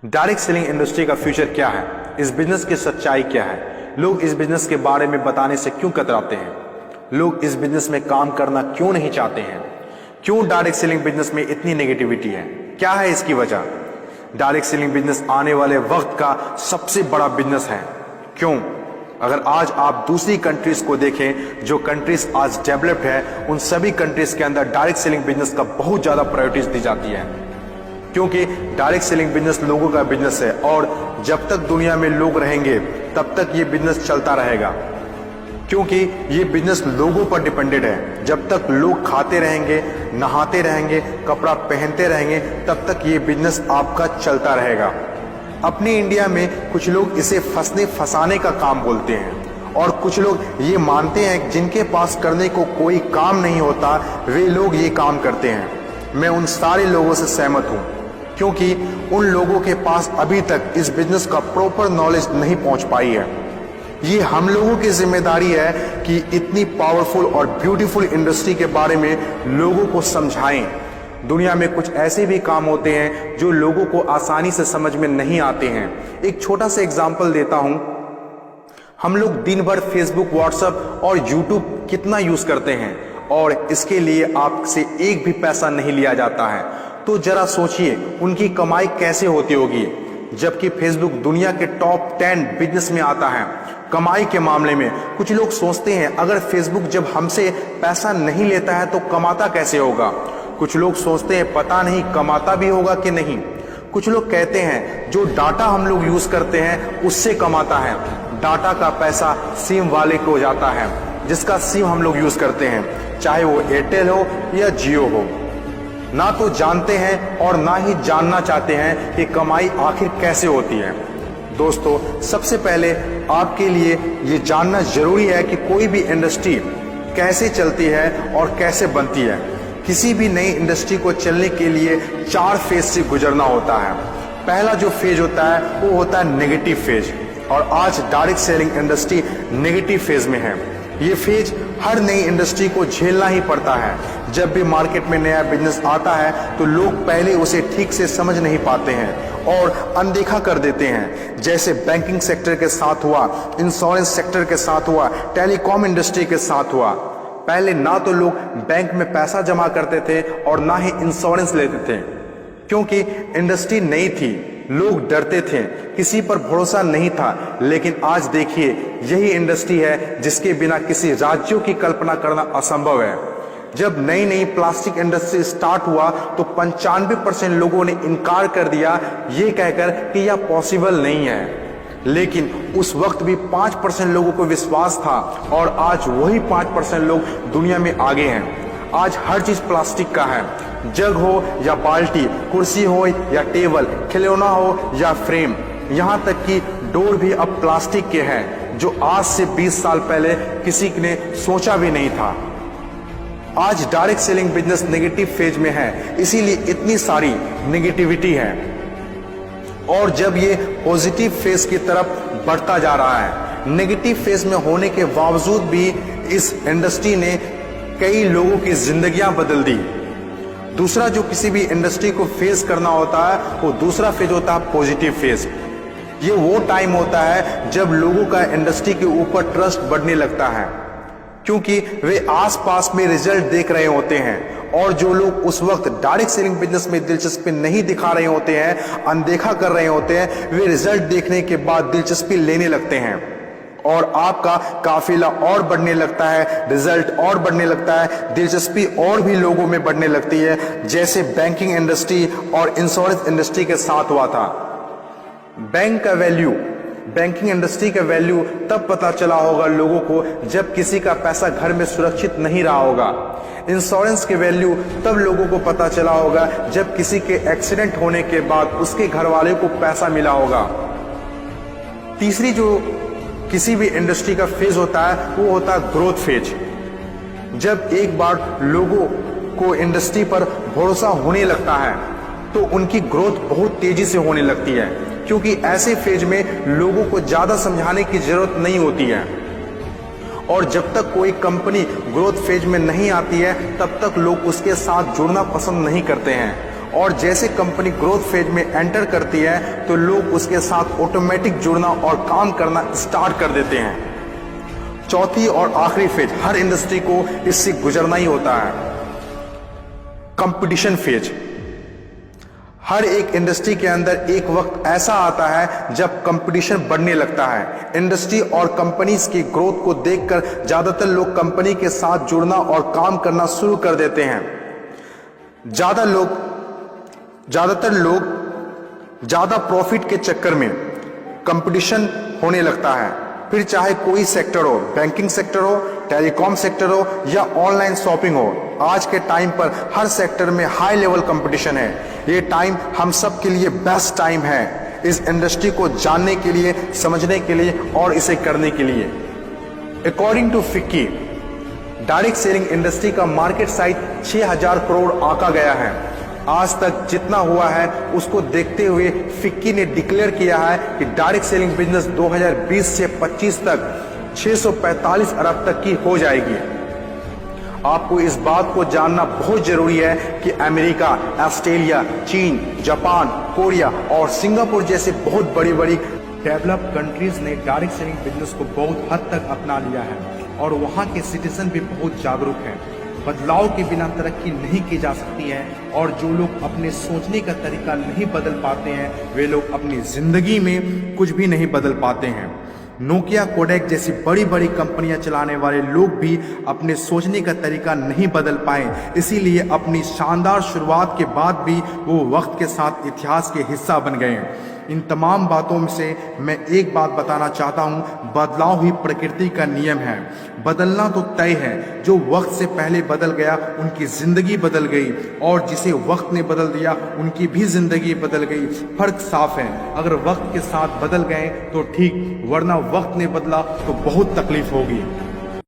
Direct selling industry का future क्या है, इस बिजनेस की सच्चाई क्या है, लोग इस बिजनेस के बारे में बताने से क्यों कतराते हैं, लोग इस बिजनेस में काम करना क्यों नहीं चाहते हैं, क्यों डायरेक्ट सेलिंग बिजनेस में इतनी नेगेटिविटी है, क्या है इसकी वजह। डायरेक्ट सेलिंग बिजनेस आने वाले वक्त का सबसे बड़ा बिजनेस है। क्यों? अगर आज आप दूसरी कंट्रीज को देखें, जो कंट्रीज आज डेवलप्ड है, उन सभी कंट्रीज के अंदर डायरेक्ट सेलिंग बिजनेस का बहुत ज्यादा प्रायोरिटीज दी जाती है, क्योंकि डायरेक्ट सेलिंग बिजनेस लोगों का बिजनेस है और जब तक दुनिया में लोग रहेंगे तब तक ये बिजनेस चलता रहेगा, क्योंकि ये बिजनेस लोगों पर डिपेंडेड है। जब तक लोग खाते रहेंगे, नहाते रहेंगे, कपड़ा पहनते रहेंगे, तब तक ये बिजनेस आपका चलता रहेगा। अपने इंडिया में कुछ लोग इसे फंसने फंसाने का काम बोलते हैं और कुछ लोग ये मानते हैं जिनके पास करने को कोई काम नहीं होता वे लोग ये काम करते हैं। मैं उन सारे लोगों से सहमत हूं, क्योंकि उन लोगों के पास अभी तक इस बिजनेस का प्रॉपर नॉलेज नहीं पहुंच पाई है। ये हम लोगों की जिम्मेदारी है कि इतनी पावरफुल और ब्यूटीफुल इंडस्ट्री के बारे में लोगों को समझाएं। दुनिया में कुछ ऐसे भी काम होते हैं जो लोगों को आसानी से समझ में नहीं आते हैं। एक छोटा सा एग्जांपल देता हूं। हम लोग दिन भर फेसबुक, व्हाट्सएप और यूट्यूब कितना यूज करते हैं और इसके लिए आपसे एक भी पैसा नहीं लिया जाता है। तो जरा सोचिए उनकी कमाई कैसे होती होगी, जबकि फेसबुक दुनिया के टॉप 10 बिजनेस में आता है कमाई के मामले में। कुछ लोग सोचते हैं अगर फेसबुक जब हमसे पैसा नहीं लेता है तो कमाता कैसे होगा। कुछ लोग सोचते हैं पता नहीं कमाता भी होगा कि नहीं। कुछ लोग कहते हैं जो डाटा हम लोग यूज करते हैं उससे कमाता है। डाटा का पैसा सिम वाले को जाता है, जिसका सिम हम लोग यूज करते हैं, चाहे वो एयरटेल हो या जियो हो। ना तो जानते हैं और ना ही जानना चाहते हैं कि कमाई आखिर कैसे होती है। दोस्तों, सबसे पहले आपके लिए ये जानना जरूरी है कि कोई भी इंडस्ट्री कैसे चलती है और कैसे बनती है। किसी भी नई इंडस्ट्री को चलने के लिए 4 फेज से गुजरना होता है। पहला जो फेज होता है वो होता है नेगेटिव फेज, और आज direct selling industry negative phase में है। ये फेज हर नई इंडस्ट्री को झेलना ही पड़ता है। जब भी मार्केट में नया बिजनेस आता है तो लोग पहले उसे ठीक से समझ नहीं पाते हैं और अनदेखा कर देते हैं। जैसे बैंकिंग सेक्टर के साथ हुआ, इंश्योरेंस सेक्टर के साथ हुआ, टेलीकॉम इंडस्ट्री के साथ हुआ। पहले ना तो लोग बैंक में पैसा जमा करते थे और ना ही इंश्योरेंस लेते थे, क्योंकि इंडस्ट्री नई थी, लोग डरते थे, किसी पर भरोसा नहीं था। लेकिन आज देखिए, यही इंडस्ट्री है जिसके बिना किसी राज्यों की कल्पना करना असंभव है। जब नई नई प्लास्टिक इंडस्ट्री स्टार्ट हुआ तो 95% लोगों ने इनकार कर दिया, ये कहकर कि यह पॉसिबल नहीं है। लेकिन उस वक्त भी 5% लोगों को विश्वास था और आज वही 5% लोग दुनिया में आगे हैं। आज हर चीज प्लास्टिक का है, जग हो या बाल्टी, कुर्सी हो या टेबल, खिलौना हो या फ्रेम, यहाँ तक कि डोर भी अब प्लास्टिक के हैं, जो आज से 20 साल पहले किसी ने सोचा भी नहीं था। आज direct selling business negative phase में है, इसीलिए इतनी सारी नेगेटिविटी है। और जब ये पॉजिटिव फेज की तरफ बढ़ता जा रहा है, नेगेटिव फेज में होने के बावजूद भी इस इंडस्ट्री ने कई लोगों की जिंदगियां बदल दी। दूसरा जो किसी भी इंडस्ट्री को फेस करना होता है वो दूसरा फेज होता है पॉजिटिव फेज। ये वो टाइम होता है जब लोगों का इंडस्ट्री के ऊपर ट्रस्ट बढ़ने लगता है, क्योंकि वे आसपास में रिजल्ट देख रहे होते हैं। और जो लोग उस वक्त डायरेक्ट सेलिंग बिजनेस में दिलचस्पी नहीं दिखा रहे होते हैं, अनदेखा कर रहे होते हैं, वे रिजल्ट देखने के बाद दिलचस्पी लेने लगते हैं और आपका काफिला और बढ़ने लगता है, रिजल्ट और बढ़ने लगता है, दिलचस्पी और भी लोगों में बढ़ने लगती है। जैसे बैंकिंग इंडस्ट्री और इंश्योरेंस इंडस्ट्री के साथ हुआ था। बैंकिंग इंडस्ट्री का वैल्यू तब पता चला होगा लोगों को जब किसी का पैसा घर में सुरक्षित नहीं रहा होगा। इंश्योरेंस के वैल्यू तब लोगों को पता चला होगा जब किसी के एक्सीडेंट होने के बाद उसके घर वाले को पैसा मिला होगा। तीसरी जो किसी भी इंडस्ट्री का फेज होता है वो होता है ग्रोथ फेज। जब एक बार लोगों को इंडस्ट्री पर भरोसा होने लगता है तो उनकी ग्रोथ बहुत तेजी से होने लगती है, क्योंकि ऐसे फेज में लोगों को ज्यादा समझाने की जरूरत नहीं होती है। और जब तक कोई कंपनी ग्रोथ फेज में नहीं आती है तब तक लोग उसके साथ जुड़ना पसंद नहीं करते हैं और जैसे कंपनी ग्रोथ फेज में एंटर करती है तो लोग उसके साथ ऑटोमेटिक जुड़ना और काम करना स्टार्ट कर देते हैं। चौथी और आखिरी फेज, हर इंडस्ट्री को इससे गुजरना ही होता है, कंपटीशन फेज। हर एक इंडस्ट्री के अंदर एक वक्त ऐसा आता है जब कंपटीशन बढ़ने लगता है। इंडस्ट्री और कंपनीज की ग्रोथ को देखकर ज्यादातर लोग कंपनी के साथ जुड़ना और काम करना शुरू कर देते हैं। ज्यादातर लोग ज्यादा प्रॉफिट के चक्कर में कंपटीशन होने लगता है, फिर चाहे कोई सेक्टर हो, बैंकिंग सेक्टर हो, टेलीकॉम सेक्टर हो या ऑनलाइन शॉपिंग हो। आज के टाइम पर हर सेक्टर में हाई लेवल कंपटीशन है। ये टाइम हम सब के लिए बेस्ट टाइम है, इस इंडस्ट्री को जानने के लिए, समझने के लिए और इसे करने के लिए। According to FICCI, direct selling industry का मार्केट साइज 6000 करोड़ आंका गया है। आज तक जितना हुआ है उसको देखते हुए फिक्की ने डिक्लेयर किया है कि डायरेक्ट सेलिंग बिजनेस 2020 से 25 तक 645 अरब तक की हो जाएगी। आपको इस बात को जानना बहुत जरूरी है कि अमेरिका, ऑस्ट्रेलिया, चीन, जापान, कोरिया और सिंगापुर जैसे बहुत बड़ी बड़ी डेवलप्ड कंट्रीज ने डायरेक्ट सेलिंग बिजनेस को बहुत हद तक अपना लिया है और वहां के सिटीजन भी बहुत जागरूक हैं। बदलाव के बिना तरक्की नहीं की जा सकती है और जो लोग अपने सोचने का तरीका नहीं बदल पाते हैं वे लोग अपनी जिंदगी में कुछ भी नहीं बदल पाते हैं। नोकिया, कोडेक जैसी बड़ी बड़ी कंपनियां चलाने वाले लोग भी अपने सोचने का तरीका नहीं बदल पाए, इसीलिए अपनी शानदार शुरुआत के बाद भी वो वक्त के साथ इतिहास के हिस्सा बन गए। इन तमाम बातों से मैं एक बात बताना चाहता हूँ, बदलाव ही प्रकृति का नियम है। बदलना तो तय है, जो वक्त से पहले बदल गया उनकी जिंदगी बदल गई और जिसे वक्त ने बदल दिया उनकी भी जिंदगी बदल गई। फर्क साफ है, अगर वक्त के साथ बदल गए तो ठीक, वरना वक्त ने बदला तो बहुत तकलीफ होगी।